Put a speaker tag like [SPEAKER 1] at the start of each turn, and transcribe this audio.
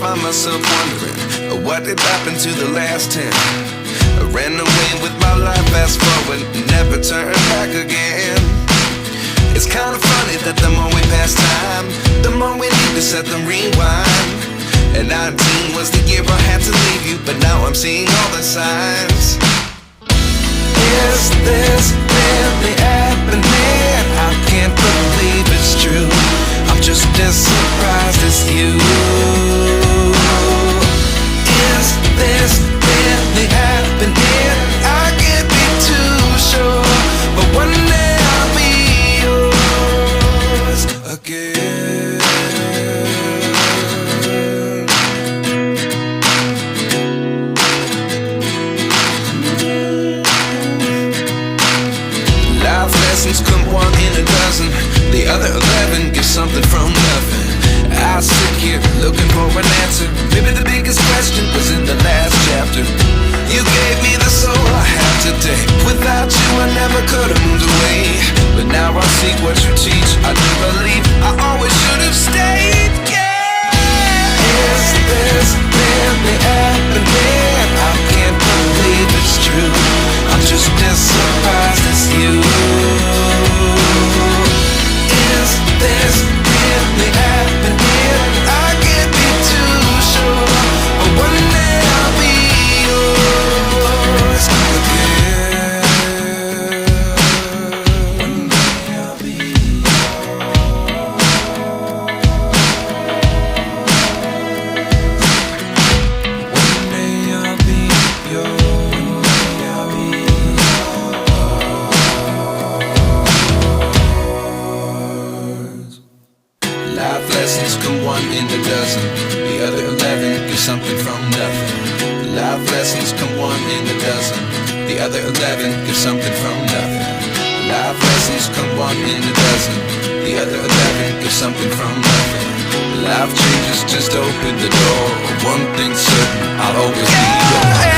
[SPEAKER 1] find myself wondering, what did happen to the last 10? I ran away with my life, fast forward, never turn back again. It's kind of funny that the more we pass time, the more we need to set them rewind. And 19 was the year I had to leave you, but now I'm seeing all the signs. Is this really happening? I can't believe it's true. I'm just as surprised as you. Is this really happening? I can't be too sure, but one day I'll be yours again. Life lessons come one in a dozen, the other 11 get something from nothing. I sit here looking for an answer. Maybe the biggest question was in the last chapter. You gave me the soul I have today. Without you I never could have moved away, but now I see what you teach. I do believe I always should have stayed. Yeah. Is this really happening? I can't believe it's true. I'm just as surprised as you. Is this really happening? I can't be too sure, but one day I'll be yours again. One day I'll be yours. One day I'll be yours. One day I'll be yours. Life lessons come one in a dozen, the other 11 get something from nothing. Life lessons come one in a dozen, the other 11 get something from nothing. Life lessons come one in a dozen, the other 11 get something from nothing. Life changes just open the door. One thing's certain, I'll always be yours.